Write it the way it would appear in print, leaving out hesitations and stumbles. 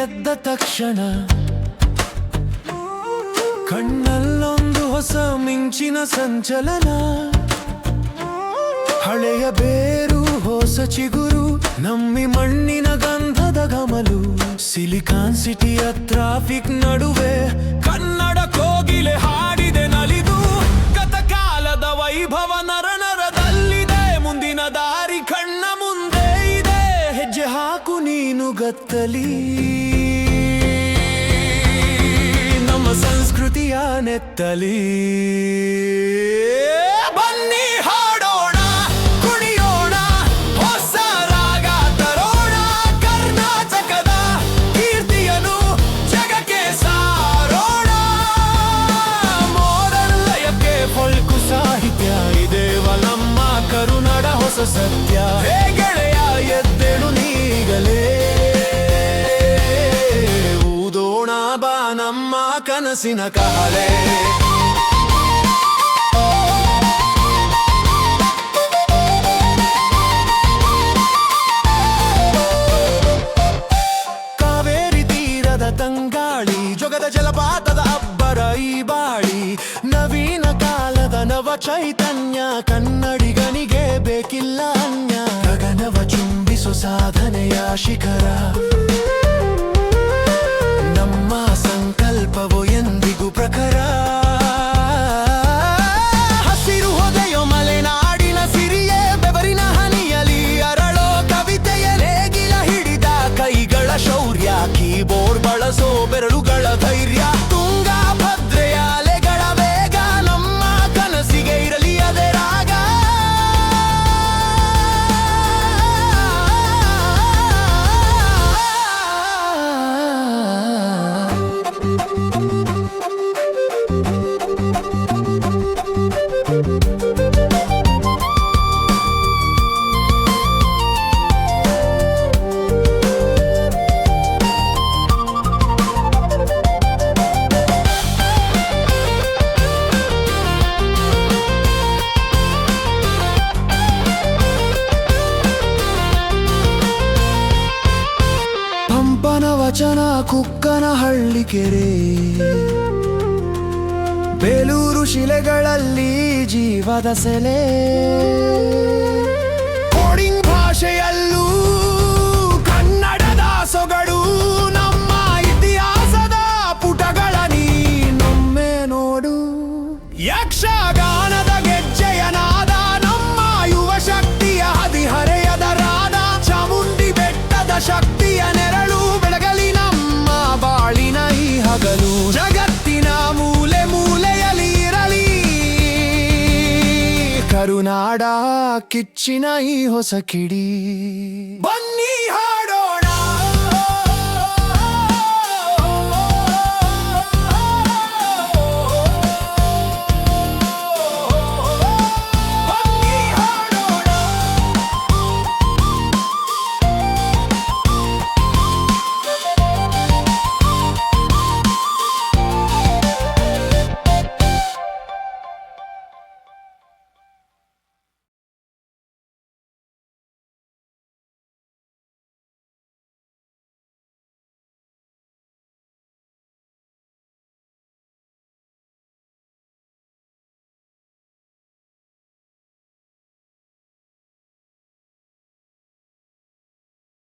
ಎದ್ದ ತಕ್ಷಣ ಕಣ್ಣಲ್ಲೊಂದು ಹೊಸ ಮಿಂಚಿನ ಸಂಚಲನ. ಹಳೆಯ ಬೇರು ಹೊಸ ಚಿಗುರು, ನಮ್ಮಿ ಮಣ್ಣಿನ ಗಂಧದ ಗಮಲು. ಸಿಲಿಕಾನ್ ಸಿಟಿಯ ಟ್ರಾಫಿಕ್ ನಡುವೆ ಕನ್ನಡ ಕೋಗಿಲೆ ಹಾಡಿದೆ ನಲಿದು. ಗತಕಾಲದ ವೈಭವ ನರನರದಲ್ಲಿದೆ, ಮುಂದಿನ ದಾರಿ ಕಣ್ಣ ಮುಂದೆ ಇದೆ. ಹೆಜ್ಜೆ ಹಾಕು ನೀನು ಗತ್ತಲಿ, ನಮ್ಮ ಸಂಸ್ಕೃತಿಯ ನೆತ್ತಲಿ. ಬನ್ನಿ ಹಾಡೋಣ, ಕುಣಿಯೋಣ, ಹೊಸ ರಾಗ ತರೋಣ. ಕರ್ನಾಟಕದ ಕೀರ್ತಿಯನ್ನು ಜಗಕ್ಕೆ ಸಾರೋಣ. ಮೋಡನ್ ಲಯಕ್ಕೆ ಫೊಲ್ಕು ಸಾಹಿತ್ಯ, ಇದೇವ ನಮ್ಮ ಕರುನಾಡ ಹೊಸ ಸತ್ಯ. ಹೇ ಗೆಳೆಯ ಎದ್ದೇಳು ನೀಗಲೇ, ಊದೋಣ ಬಾ ನಮ್ಮ ಕನಸಿನ ಕಹಳೆ. ಕಾವೇರಿ ತೀರದ ತಂಗಾಳಿ, ಜೊಗದ ಜಲಪಾತದ ಅಬ್ಬರ ಈ ಬಾಳಿ. ನವೀನ ಕಾಲದ ನವ ಚೈತನ್ಯ, ಕನ್ನಡಿಗನಿಗೆ ಬೇಕಿಲ್ಲ ಅನ್ಯ. ಗಗನವ ಚುಂಬಿಸೋ ಸಾಧನೆಯ ಶಿಖರ, ನಮ್ಮ ಸಂಕಲ್ಪವು ಎಂದಿಗೂ ಪ್ರಖರ. ಹಸಿರು ಹೊದೆಯೋ ಮಲೆನಾಡಿನ ಸಿರಿಯೇ, ಬೆವರಿನ ಹನಿಯಲಿ ಅರಳೋ ಕವಿತೆಯ ನೇಗಿಲ ಹಿಡಿದ ಕೈಗಳ ಶೌರ್ಯ. ಕೀಬೋರ್ಡ್ ಬಳಸೋ ಬೆರಳುಗಳ ಧೈರ್ಯ, ತುಂಗಾ ಭದ್ರೆಯ ಅಲೆಗಳ ವೇಗ. ನಮ್ಮ ಕನಸಿಗೆ ಇರಲಿ ಅದೇ ರಾಗ. ಪಂಪನ ವಚನ ಕುಕ್ಕನ ಹಳ್ಳಿ ಕೆರೆ, ಬೇಲೂರು ಶಿಲೆಗಳಲ್ಲಿ ಜೀವದ ಸೆಲೆ. ಕೋಡಿಂಗ್ ಭಾಷೆಯಲ್ಲೂ ಕನ್ನಡದ ಸೊಗಡು, ನಮ್ಮ ಇತಿಹಾಸದ ಪುಟಗಳ ನೀನೊಮ್ಮೆ ನೋಡು. ಯಕ್ಷಗಾನದ ಗೆಜ್ಜೆಯ ನಾದ, ನಮ್ಮ ಯುವ ಶಕ್ತಿಯ ಹದಿಹರೆಯದ ರಾಧ. ಚಾಮುಂಡಿ ಬೆಟ್ಟದ ಶಕ್ತಿಯ ನೆರಳು, ಬೆಳಗಲಿ ನಮ್ಮ ಬಾಳಿನ ಈ ಹಗಲು. ಜಗತ್ತಿನ ಮೂಲೆ ಮೂಲೆಯಲ್ಲಿ ಇರಲಿ ಕರುನಾಡ ಕಿಚ್ಚಿನ ಈ ಹೊಸ ಕಿಡಿ. ಬನ್ನಿ